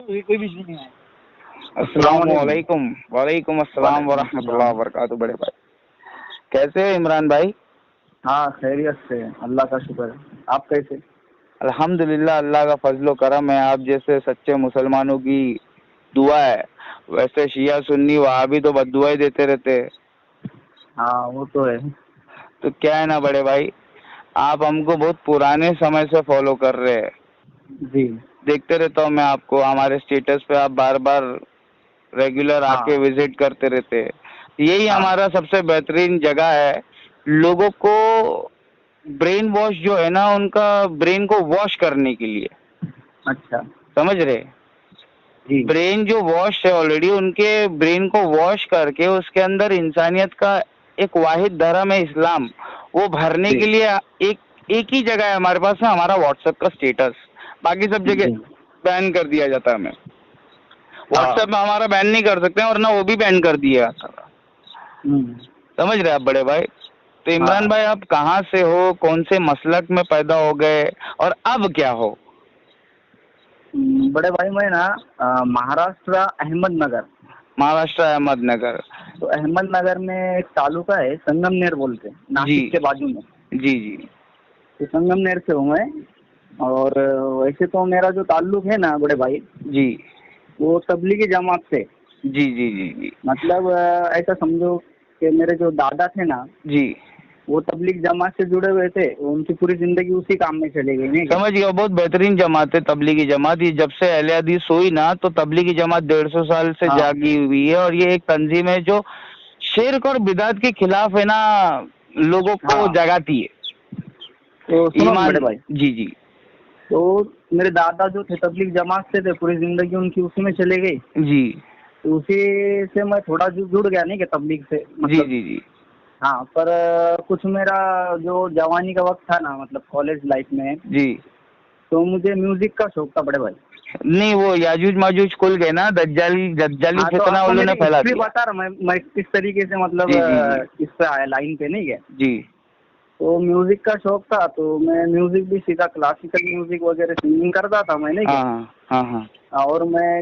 کوئی بھی نہیں ہے. السلام علیکم. وعلیکم السلام ورحمۃ اللہ وبرکاتہ. بڑے بھائی کیسے ہو عمران بھائی؟ ہاں خیریت سے، اللہ کا شکر ہے. آپ کیسے؟ الحمدللہ، اللہ کا فضل و کرم ہے. آپ جیسے سچے مسلمانوں کی دعا ہے. ویسے شیعہ سنی وہابی تو بد دعائیں دیتے رہتے. ہاں وہ تو ہے. تو کیا ہے نا بڑے بھائی، آپ ہم کو بہت پرانے سمے سے فالو کر رہے ہیں. جی دیکھتے رہتا ہوں میں آپ کو، ہمارے اسٹیٹس پہ آپ بار بار ریگولر آ ہاں کے وزٹ کرتے رہتے. یہی ہاں ہمارا سب سے بہترین جگہ ہے. لوگوں کو برین واش جو ہے نا، ان کا برین کو واش کرنے کے لیے، اچھا سمجھ رہے؟ جی برین جو واش ہے آلریڈی، ان کے برین کو واش کر کے اس کے اندر انسانیت کا ایک واحد دھرم ہے اسلام، وہ بھرنے جی کے لیے ایک ہی جگہ ہے ہمارے پاس، ہمارا واٹس ایپ کا اسٹیٹس. باقی سب جگہ جی بین کر دیا جاتا ہے. ہمیں ہاں واٹس ایپ میں ہمارا بین نہیں کر سکتے اور نہ وہ بھی بین کر دیا جاتا. سمجھ رہے آپ بڑے بھائی؟ تو عمران ہاں بھائی آپ کہاں سے ہو، کون سے مسلک میں پیدا ہو گئے اور اب کیا ہو؟ بڑے بھائی میں نا مہاراشٹر احمد نگر. مہاراشٹر احمد نگر. تو احمد نگر میں ایک تعلقہ ہے سنگم نیئر بولتے، جی ناسک کے بازو میں. جی جی تو سنگم نیئر سے ہوں میں. اور ویسے تو میرا جو تعلق ہے نا بڑے بھائی، جی وہ تبلیغی جماعت سے. جی جی جی جی مطلب ایسا سمجھو کہ میرے جو دادا تھے نا، جی وہ تبلیغ جماعت سے جڑے ہوئے تھے. ان کی پوری زندگی اسی کام میں چلے گئی. نہیں کیا؟ سمجھ گیا. بہت بہترین جماعت ہے تبلیغی جماعت. یہ جب سے اہل حدیث ہوئی نا، تو تبلیغی جماعت 150 سال سے ہاں جاگی ہوئی ہے. اور یہ ایک تنظیم ہے جو شرک اور بدعت کے خلاف ہے نا، لوگوں کو ہاں جگاتی ہے. تو سنو بڑے ایمان. بھائی، جی جی تو میرے دادا جو تھے تبلیغ جماعت سے تھے، پوری زندگی ان کی اسی میں چلے گئی. جی تو اسی سے میں تھوڑا جڑ گیا، نہیں کہ تبلیغ سے جی مطلب. جی جی ہاں پر کچھ میرا جو جوانی کا وقت تھا نا، مطلب کالج لائف میں، جی تو مجھے میوزک کا شوق تھا بڑے بھائی. نہیں، وہ یاجوج ماجوج کھل گئے نا، دجالی ہاں تو فتنہ آپ کو والوں میری نے پھیلا ہسٹری دیا. بتا رہا ہوں میں کس طریقے سے مطلب جی جی جی اس پہ آیا لائن پہ، نہیں ہے. جی تو میوزک کا شوق تھا، تو میں میوزک بھی سیکھا، کلاسیکل میوزک وغیرہ سنگنگ کرتا تھا میں. نہیں کیا؟ ہاں ہاں ہاں. اور میں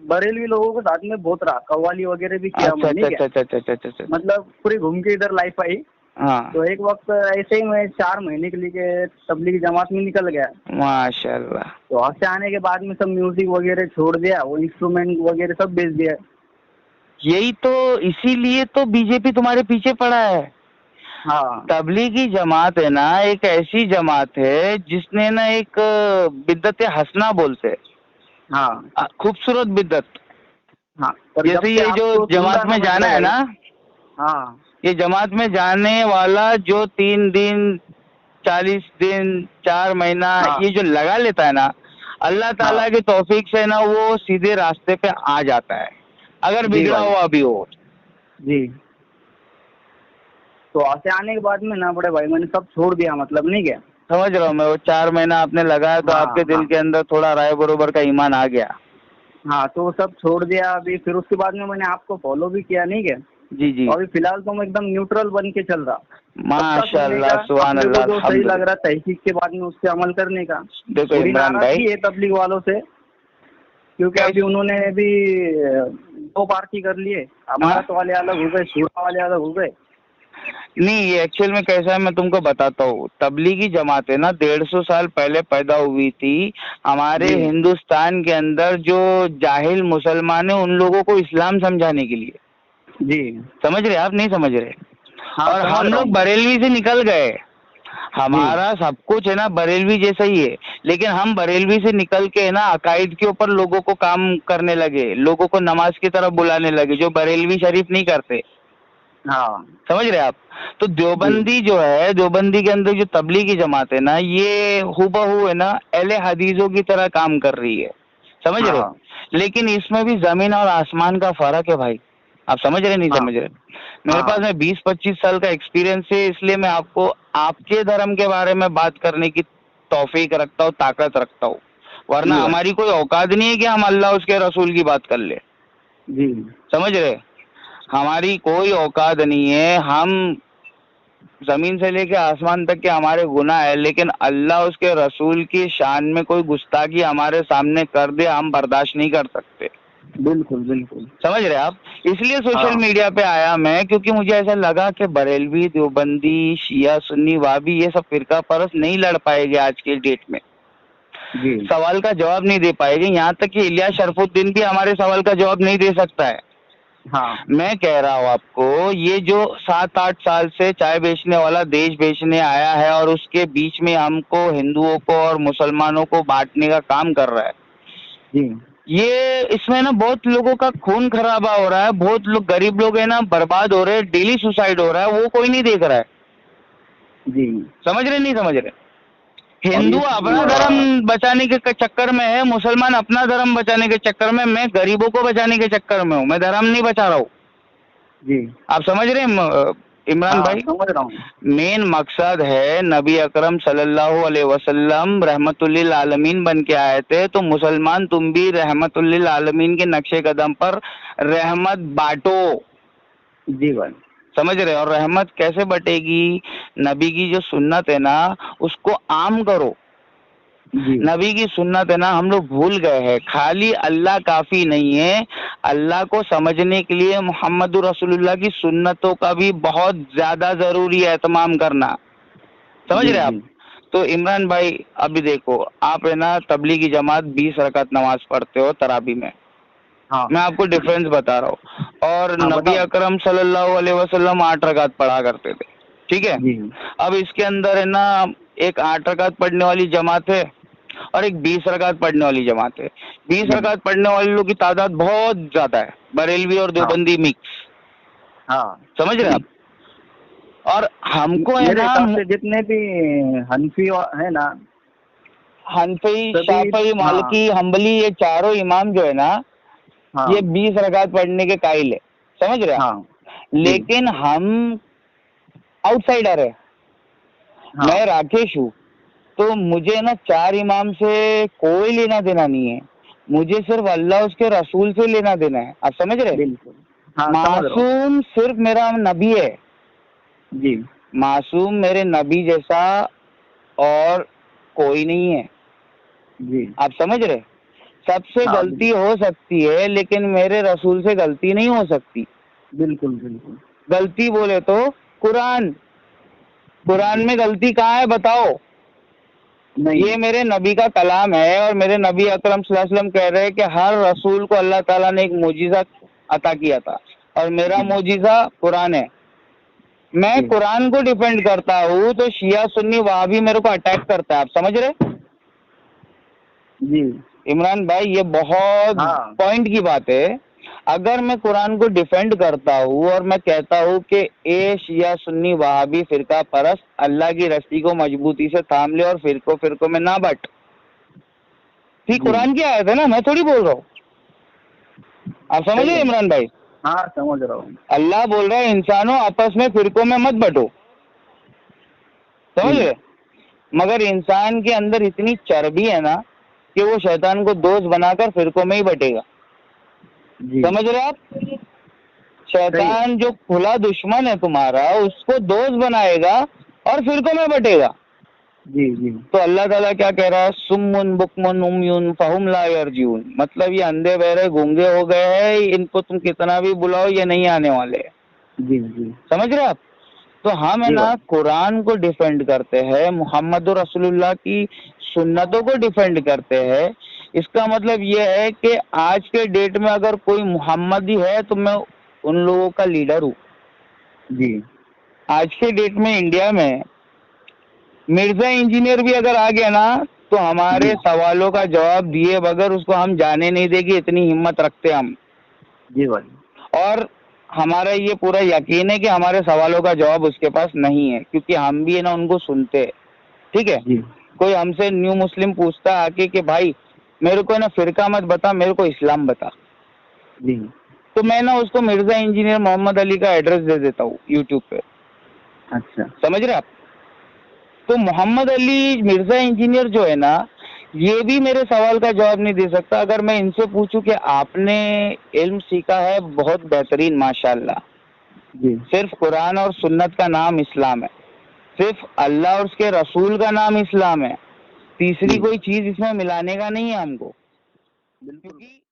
بریلوی لوگوں کے ساتھ میں بہت رہا، قوالی وغیرہ بھی کیا اچھا میں. اچھا نہیں کیا؟ اچھا اچھا اچھا اچھا اچھا. مطلب پوری گھوم کے ادھر لائف آئی. ہاں تو ایک وقت ایسے ہی میں 4 مہینے کے لیے تبلیغی جماعت میں نکل گیا. ماشاء اللہ. تو وہاں سے آنے کے بعد میں سب میوزک وغیرہ چھوڑ دیا، وہ انسٹرومنٹ وغیرہ سب بیچ دیا. یہی تو، اسی لیے تو بی جے پی تمہارے پیچھے پڑا ہے. ہاں تبلیغی جماعت ہے نا، ایک ایسی جماعت ہے جس نے نا ایک بدعت حسنہ بولتے، ہاں خوبصورت بدعت. ہاں پر جب جیسے سے یہ آپ جو کو سنگا جماعت میں نا بڑے جانا ہے بھائی. نا، ہاں یہ جماعت میں جانے والا جو 3 دن 40 دن 4 مہینہ ہاں یہ جو لگا لیتا ہے نا، اللہ ہاں تعالیٰ کی توفیق سے نا وہ سیدھے راستے پہ آ جاتا ہے، اگر جی بگڑا بھائی ہوا بھی ہو. جی. تو وہاں سے آنے کے بعد میں نا بڑے بھائی میں نے سب چھوڑ دیا، مطلب. نہیں کیا؟ سمجھ رہا ہوں میں. وہ 4 مہینہ آپ نے لگایا تو ہاں آپ کے ہاں دل کے اندر تھوڑا رائے برابر کا ایمان آ گیا. ہاں تو وہ سب چھوڑ دیا. ابھی پھر اس کے بعد میں نے آپ کو فالو بھی کیا. نہیں کیا؟ جی جی. تو ابھی فی الحال تو میں ایک دم نیوٹرل بن کے چل رہا. سب کا ماشاء سننے اللہ، کا، سبحان اپنے کو اللہ، جو صحیح لگ الحمدللہ. رہا تحقیق کے بعد میں اس پہ عمل کرنے کا. دیکھو تھوڑی عمران بھائی، ناراضگی ہے تبلیغ والوں سے، کیونکہ ابھی انہوں نے بھی 2 پارٹی کر لیے. امارت والے الگ ہو گئے، شورا والے الگ ہو گئے. نہیں، یہ ایکچوئل میں کیسا ہے میں تم کو بتاتا ہوں. تبلیغی جماعت ہے نا 150 سال پہلے پیدا ہوئی تھی ہمارے جی ہندوستان کے اندر. جو جاہل مسلمان ہیں ان لوگوں کو اسلام سمجھانے کے لیے. جی سمجھ رہے آپ؟ نہیں سمجھ رہے. ہاں اور سمجھ ہم رہا لوگ ہوں میں. بریلوی سے نکل گئے. جی ہمارا سب کچھ ہے نا بریلوی جیسا ہی ہے، لیکن ہم بریلوی سے نکل کے نا عقائد کے اوپر لوگوں کو کام کرنے لگے، لوگوں کو نماز کی طرف بلانے لگے، جو بریلوی شریف نہیں کرتے. ہاں سمجھ رہے آپ؟ تو جی دیوبندی جو ہے، دیوبندی کے اندر جو تبلیغی جماعت ہے نا، یہ ہو ہے نا اہل حدیثوں کی طرح کام کر رہی ہے. سمجھ رہے؟ ہاں لیکن اس میں بھی زمین اور آسمان کا فرق ہے بھائی. آپ سمجھ رہے نہیں ہاں سمجھ رہے؟ میرے ہاں پاس میں 20-25 سال کا ایکسپیرینس ہے، اس لیے میں آپ کو آپ کے دھرم کے بارے میں بات کرنے کی توفیق رکھتا ہوں، طاقت رکھتا ہوں. ورنہ جی بھائی ہماری کوئی اوقات نہیں ہے کہ ہم اللہ اس کے رسول کی بات کر لیں. جی سمجھ رہے؟ ہماری کوئی اوقات نہیں ہے. ہم زمین سے لے کے آسمان تک کے ہمارے گناہ ہے، لیکن اللہ اس کے رسول کی شان میں کوئی گستاخی ہمارے سامنے کر دے ہم برداشت نہیں کر سکتے. بالکل بالکل. سمجھ رہے آپ؟ اس لیے سوشل ہاں میڈیا پہ آیا میں، کیونکہ مجھے ایسا لگا کہ بریلوی، دیوبندی، شیعہ، سنی، وہابی یہ سب فرقہ پرست نہیں لڑ پائے گے آج کے ڈیٹ میں، جی. سوال کا جواب نہیں دے پائے گے. یہاں تک کہ الیاس شرف الدین بھی ہمارے سوال کا جواب نہیں دے سکتا ہے. ہاں میں کہہ رہا ہوں آپ کو، یہ جو 7-8 سال سے چائے بیچنے والا دیش بیچنے آیا ہے اور اس کے بیچ میں ہم کو، ہندوؤں کو اور مسلمانوں کو بانٹنے کا کام کر رہا ہے، جی. یہ اس میں نا بہت لوگوں کا خون خرابہ ہو رہا ہے، بہت لوگ غریب لوگ ہیں نا برباد ہو رہے ہیں، ڈیلی سوسائڈ ہو رہا ہے، وہ کوئی نہیں دیکھ رہا ہے. جی. سمجھ رہے نہیں سمجھ رہے؟ اور ہندو اپنا دھرم یہ بچانے کے چکر میں ہے، مسلمان اپنا دھرم بچانے کے چکر میں غریبوں کو بچانے کے چکر میں ہوں، میں دھرم نہیں بچا رہا ہوں. جی. آپ سمجھ رہے ہیں عمران ہاں بھائی؟ سمجھ رہا ہوں. مین مقصد ہے نبی اکرم صلی اللہ علیہ وسلم رحمت للعالمین بن کے آئے تھے، تو مسلمان تم بھی رحمت للعالمین کے نقش قدم پر رحمت بانٹو. جی بھائی. سمجھ رہے؟ اور رحمت کیسے بٹے گی؟ نبی کی جو سنت ہے نا اس کو عام کرو. جی. نبی کی سنت ہے نا ہم لوگ بھول گئے ہیں. خالی اللہ کافی نہیں ہے، اللہ کو سمجھنے کے لیے محمد رسول اللہ کی سنتوں کا بھی بہت زیادہ ضروری ہے اہتمام کرنا. سمجھ جی. رہے آپ؟ جی. تو عمران بھائی ابھی دیکھو، آپ ہے نا تبلیغی جماعت 20 رکعت نماز پڑھتے ہو تراویح میں، ہاں میں آپ کو ڈفرینس بتا رہا ہوں. اور ہاں نبی بتاؤ. اکرم صلی اللہ علیہ وسلم 8 رکعت پڑھا کرتے تھے، ٹھیک ہے؟ جی. اب اس کے اندر ہے نا ایک 8 رکعت پڑھنے والی جماعت ہے اور ایک 20 رکعت پڑھنے والی جماعت ہے. 20 جی. رکعت پڑھنے والے لوگوں کی تعداد بہت زیادہ ہے، بریلوی اور ہاں دیوبندی مکس. ہاں. سمجھ رہے آپ؟ اور ہم کو ہے میرے نا حساب سے جتنے بھی حنفی ہے نا، حنفی، سبھی. شافعی، ہاں مالکی، حنبلی، یہ چاروں امام جو ہے نا ہاں یہ 20 رکعت پڑھنے کے قائل ہے. سمجھ رہے ہاں. آپ؟ جی. لیکن ہم آؤٹ سائڈر ہے. ہاں. میں راکیش ہوں، تو مجھے نا 4 امام سے کوئی لینا دینا نہیں ہے، مجھے صرف اللہ اس کے رسول سے لینا دینا ہے. آپ سمجھ رہے؟ بالکل. ہاں سمجھ رہا ہوں. معصوم صرف میرا نبی ہے، جی. معصوم میرے نبی جیسا اور کوئی نہیں ہے. جی. آپ سمجھ رہے؟ سب سے ہاں غلطی ہو سکتی ہے لیکن میرے رسول سے غلطی نہیں ہو سکتی. بالکل بالکل. غلطی بولے تو قرآن جی. میں غلطی کہاں ہے بتاؤ؟ نہیں. یہ میرے نبی کا کلام ہے، اور میرے نبی اکرم صلی اللہ علیہ وسلم کہہ رہے ہیں کہ ہر رسول کو اللہ تعالیٰ نے ایک معجزہ عطا کیا تھا، اور میرا جی. معجزہ قرآن ہے. میں جی. قرآن کو ڈیفینڈ کرتا ہوں تو شیعہ سنی وہابی میرے کو اٹیک کرتا ہے. آپ سمجھ رہے جی. عمران بھائی؟ یہ بہت ہاں. پوائنٹ کی بات ہے. اگر میں قرآن کو ڈیفینڈ کرتا ہوں اور میں کہتا ہوں کہ اے شیعہ سنی وہابی فرقہ پرست، اللہ کی رسی کو مضبوطی سے تھام لے اور فرقوں میں نہ بٹ. ٹھیک، جی. قرآن کی آیت ہے نا، میں تھوڑی بول رہا ہوں. آپ سمجھ صحیح رہے ہے. عمران بھائی؟ ہاں سمجھ رہا ہوں. اللہ بول رہا ہے انسانوں آپس میں فرقوں میں مت بٹو. جی. سمجھ رہے؟ مگر انسان کے اندر اتنی چربی ہے نا کہ وہ شیطان کو دوست بنا کر فرقوں میں ہی بٹے گا. جی. سمجھ رہے آپ؟ صحیح ہے. شیطان جو کھلا دشمن ہے تمہارا اس کو دوست بنائے گا اور فرقوں میں بٹے گا. جی. جی. تو اللہ تعالیٰ کیا کہہ رہا ہے؟ سمن بکمن عمیون فہم لا یرجعون، مطلب یہ اندھے بہرے گونگے ہو گئے ہیں، ان کو تم کتنا بھی بلاؤ یہ نہیں آنے والے. جی. جی. سمجھ رہے آپ؟ تو ہم ہے جی نا بھائی. قرآن کو ڈیفینڈ کرتے ہیں، محمد رسول اللہ کی سنتوں کو ڈیفینڈ کرتے ہیں. اس کا مطلب یہ ہے کہ آج کے ڈیٹ میں اگر کوئی محمدی ہے تو میں ان لوگوں کا لیڈر ہوں. جی. آج کے ڈیٹ میں انڈیا میں مرزا انجینئر بھی اگر آ گیا نا تو ہمارے جی. سوالوں کا جواب دیے بغیر اس کو ہم جانے نہیں دیں گے، اتنی ہمت رکھتے ہم. جی بھائی. اور ہمارا یہ پورا یقین ہے کہ ہمارے سوالوں کا جواب اس کے پاس نہیں ہے، کیونکہ ہم بھی ہے نا ان کو سنتے ہیں. ٹھیک ہے؟ جی. کوئی ہم سے نیو مسلم پوچھتا ہے آ کے کہ بھائی میرے کو نا فرقہ مت بتا، میرے کو اسلام بتا، جی. تو میں نا اس کو مرزا انجینئر محمد علی کا ایڈریس دے دیتا ہوں یوٹیوب پہ. اچھا. سمجھ رہے آپ؟ تو محمد علی مرزا انجینئر جو ہے نا یہ بھی میرے سوال کا جواب نہیں دے سکتا. اگر میں ان سے پوچھوں کہ آپ نے علم سیکھا ہے، بہت بہترین ماشاءاللہ، جی. صرف قرآن اور سنت کا نام اسلام ہے. صرف اللہ اور اس کے رسول کا نام اسلام ہے، تیسری جی کوئی چیز اس میں ملانے کا نہیں ہے ہم کو، بالکل کیونکہ